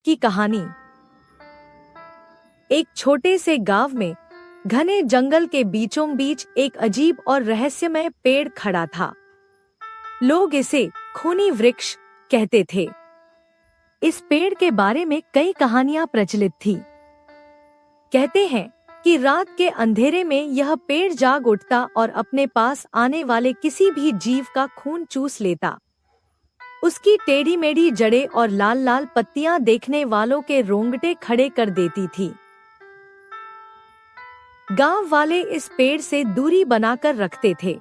की कहानी। एक छोटे से गांव में घने जंगल के बीचों बीच एक अजीब और रहस्यमय पेड़ खड़ा था। लोग इसे खूनी वृक्ष कहते थे। इस पेड़ के बारे में कई कहानियां प्रचलित थी। कहते हैं कि रात के अंधेरे में यह पेड़ जाग उठता और अपने पास आने वाले किसी भी जीव का खून चूस लेता। उसकी टेढ़ी मेढ़ी जड़ें और लाल लाल पत्तियां देखने वालों के रोंगटे खड़े कर देती थी। गांव वाले इस पेड़ से दूरी बनाकर रखते थे।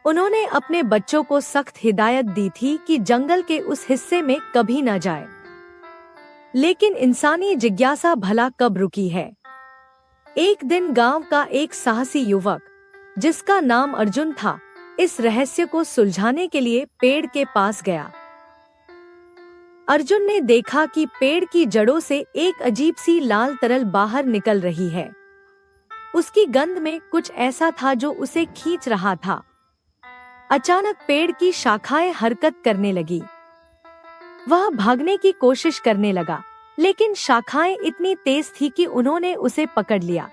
उन्होंने अपने बच्चों को सख्त हिदायत दी थी कि जंगल के उस हिस्से में कभी न जाए। लेकिन इंसानी जिज्ञासा भला कब रुकी है। एक दिन गांव का एक साहसी युवक, जिसका नाम अर्जुन था, इस रहस्य को सुलझाने के लिए पेड़ के पास गया। अर्जुन ने देखा कि पेड़ की जड़ों से एक अजीब सी लाल तरल बाहर निकल रही है। उसकी गंध में कुछ ऐसा था जो उसे खींच रहा था। अचानक पेड़ की शाखाएं हरकत करने लगी। वह भागने की कोशिश करने लगा, लेकिन शाखाएं इतनी तेज थी कि उन्होंने उसे पकड़ लिया।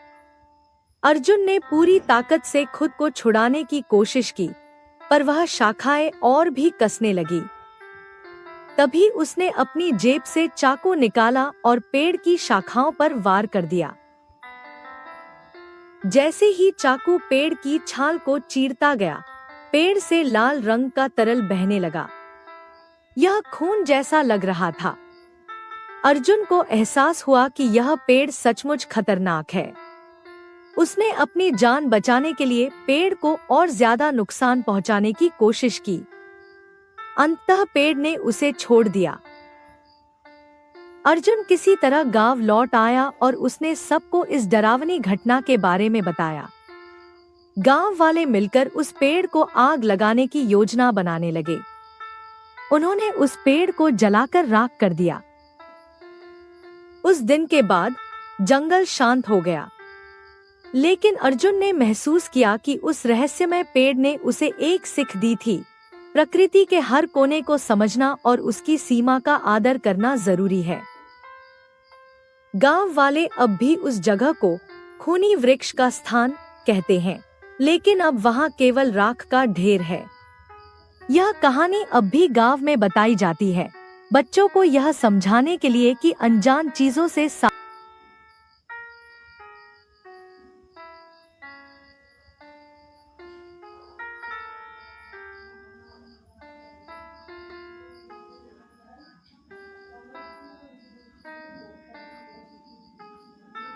अर्जुन ने पूरी ताकत से खुद को छुड़ाने की कोशिश की, पर वह शाखाएं और भी कसने लगी। तभी उसने अपनी जेब से चाकू निकाला और पेड़ की शाखाओं पर वार कर दिया। जैसे ही चाकू पेड़ की छाल को चीरता गया, पेड़ से लाल रंग का तरल बहने लगा। यह खून जैसा लग रहा था। अर्जुन को एहसास हुआ कि यह पेड़ सचमुच खतरनाक है। उसने अपनी जान बचाने के लिए पेड़ को और ज्यादा नुकसान पहुंचाने की कोशिश की। अंततः पेड़ ने उसे छोड़ दिया। अर्जुन किसी तरह गांव लौट आया और उसने सबको इस डरावनी घटना के बारे में बताया। गांव वाले मिलकर उस पेड़ को आग लगाने की योजना बनाने लगे। उन्होंने उस पेड़ को जलाकर राख कर दिया। उस दिन के बाद जंगल शांत हो गया। लेकिन अर्जुन ने महसूस किया कि उस रहस्यमय पेड़ ने उसे एक सीख दी थी। प्रकृति के हर कोने को समझना और उसकी सीमा का आदर करना जरूरी है। गांव वाले अब भी उस जगह को खूनी वृक्ष का स्थान कहते हैं, लेकिन अब वहां केवल राख का ढेर है। यह कहानी अब भी गांव में बताई जाती है, बच्चों को यह समझाने के लिए कि अनजान चीजों से